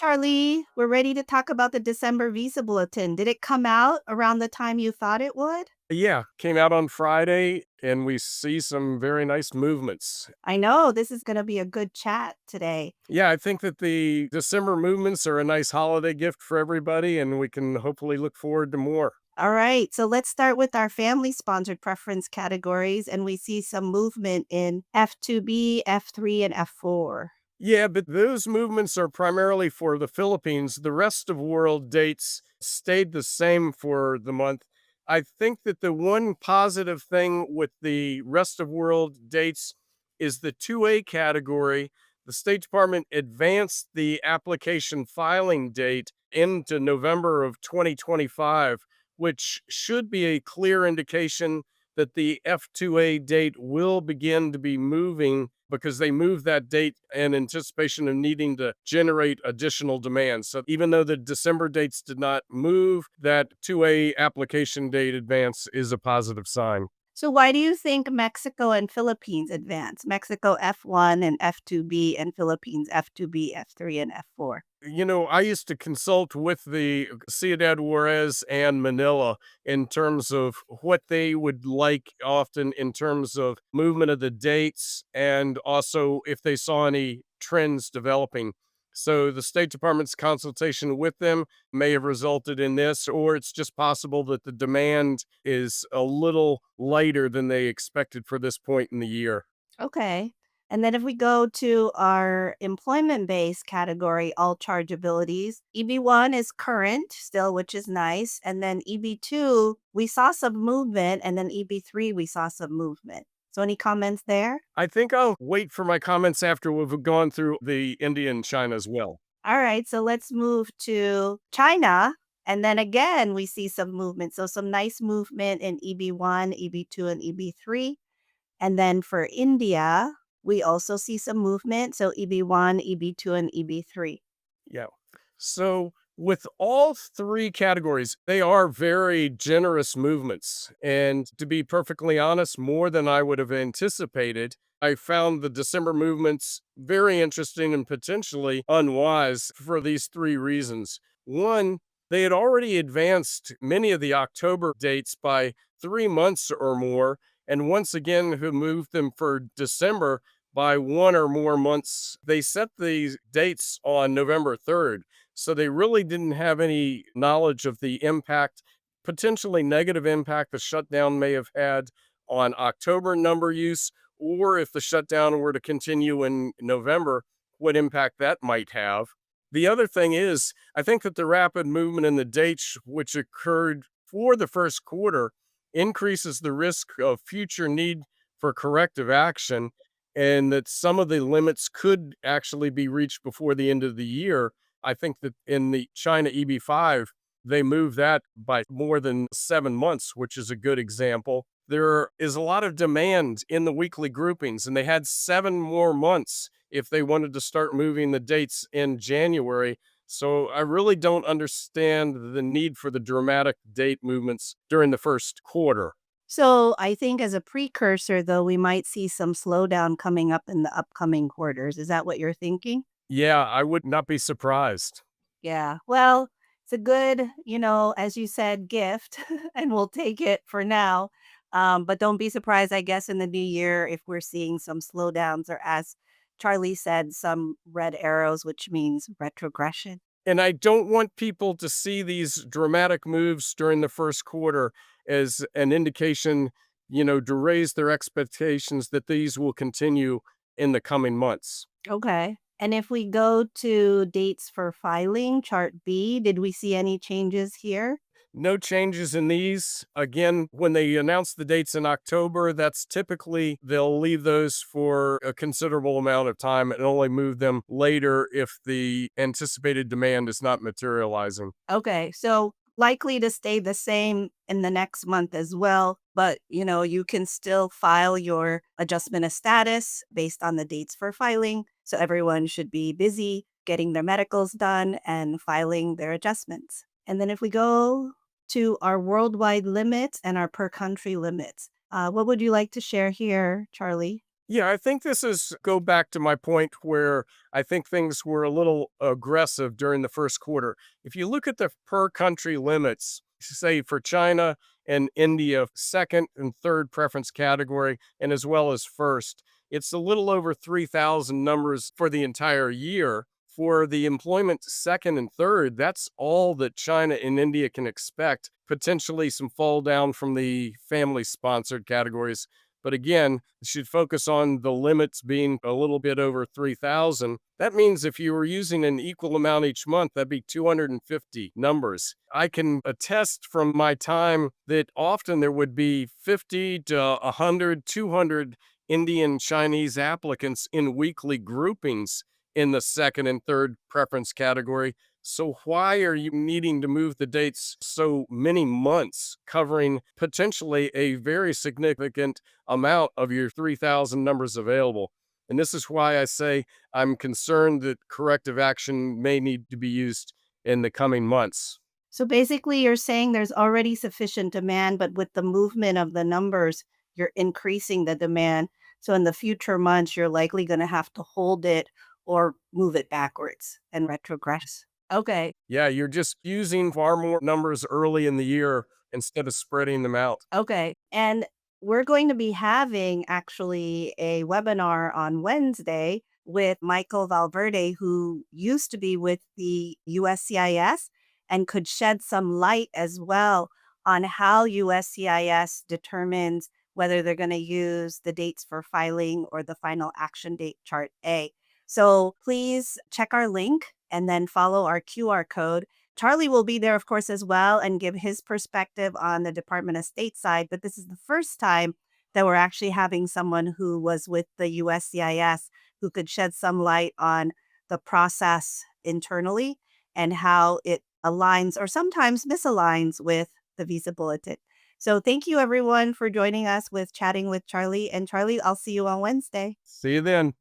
Charlie. We're ready to talk about the December Visa Bulletin. Did it come out around the time you thought it would? Yeah, came out on Friday, and we see some very nice movements. I know this is going to be a good chat today. Yeah, I think that the December movements are a nice holiday gift for everybody, and we can hopefully look forward to more. All right, so let's start with our family sponsored preference categories, and we see some movement in F2B, F3, and F4. Yeah, but those movements are primarily for the Philippines. The rest of world dates stayed the same for the month. I think that the one positive thing with the rest of world dates is the 2A category. The State Department advanced the application filing date into November of 2025, which should be a clear indication that the F2A date will begin to be moving because they moved that date in anticipation of needing to generate additional demand. So even though the December dates did not move, that 2A application date advance is a positive sign. So why do you think Mexico and Philippines advance? Mexico F1 and F2B and Philippines F2B, F3, and F4. I used to consult with the Ciudad Juarez and Manila in terms of what they would like often in terms of movement of the dates and also if they saw any trends developing. So the State Department's consultation with them may have resulted in this, or it's just possible that the demand is a little lighter than they expected for this point in the year. Okay. And then if we go to our employment-based category, all chargeabilities, EB1 is current still, which is nice. And then EB2, we saw some movement. And then EB3, we saw some movement. So any comments there? I think I'll wait for my comments after we've gone through the India and China as well. All right. So let's move to China. And then again, we see some movement. So some nice movement in EB1, EB2, and EB3. And then for India, we also see some movement. So EB1, EB2, and EB3. Yeah. So with all three categories, they are very generous movements. And to be perfectly honest, more than I would have anticipated. I found the December movements very interesting and potentially unwise for these three reasons. One, they had already advanced many of the October dates by 3 months or more, and once again have moved them for December by one or more months. They set these dates on November 3rd, so they really didn't have any knowledge of the impact, potentially negative impact the shutdown may have had on October number use, or if the shutdown were to continue in November, what impact that might have. The other thing is, I think that the rapid movement in the dates, which occurred for the first quarter, increases the risk of future need for corrective action, and that some of the limits could actually be reached before the end of the year. I think that in the China EB5, they moved that by more than 7 months, which is a good example. There is a lot of demand in the weekly groupings, and they had 7 more months if they wanted to start moving the dates in January. So I really don't understand the need for the dramatic date movements during the first quarter. So I think as a precursor, though, we might see some slowdown coming up in the upcoming quarters. Is that what you're thinking? Yeah, I would not be surprised. Yeah. Well, it's a good, as you said, gift, and we'll take it for now. But don't be surprised, I guess, in the new year if we're seeing some slowdowns or, as Charlie said, some red arrows, which means retrogression. And I don't want people to see these dramatic moves during the first quarter as an indication, to raise their expectations that these will continue in the coming months. Okay. And if we go to dates for filing, chart B, did we see any changes here? No changes in these. Again, when they announce the dates in October, that's typically they'll leave those for a considerable amount of time and only move them later if the anticipated demand is not materializing. Okay. So likely to stay the same in the next month as well. But, you can still file your adjustment of status based on the dates for filing. So everyone should be busy getting their medicals done and filing their adjustments. And then if we go to our worldwide limits and our per country limits, what would you like to share here, Charlie? Yeah, I think this is go back to my point where I think things were a little aggressive during the first quarter. If you look at the per country limits, say for China and India, second and third preference category, and as well as first, it's a little over 3,000 numbers for the entire year. For the employment second and third, that's all that China and India can expect. Potentially some fall down from the family sponsored categories. But again, should focus on the limits being a little bit over 3,000. That means if you were using an equal amount each month, that'd be 250 numbers. I can attest from my time that often there would be 50 to 100, 200 Indian Chinese applicants in weekly groupings in the second and third preference category. So why are you needing to move the dates so many months, covering potentially a very significant amount of your 3,000 numbers available? And this is why I say I'm concerned that corrective action may need to be used in the coming months. So basically, you're saying there's already sufficient demand, but with the movement of the numbers, you're increasing the demand. So in the future months, you're likely going to have to hold it or move it backwards and retrogress. Okay. Yeah, you're just using far more numbers early in the year instead of spreading them out. Okay. And we're going to be having actually a webinar on Wednesday with Michael Valverde, who used to be with the USCIS and could shed some light as well on how USCIS determines whether they're going to use the dates for filing or the final action date chart A. So please check our link and then follow our QR code. Charlie will be there, of course, as well and give his perspective on the Department of State side. But this is the first time that we're actually having someone who was with the USCIS who could shed some light on the process internally and how it aligns or sometimes misaligns with the Visa Bulletin. So thank you, everyone, for joining us with Chatting with Charlie. And Charlie, I'll see you on Wednesday. See you then.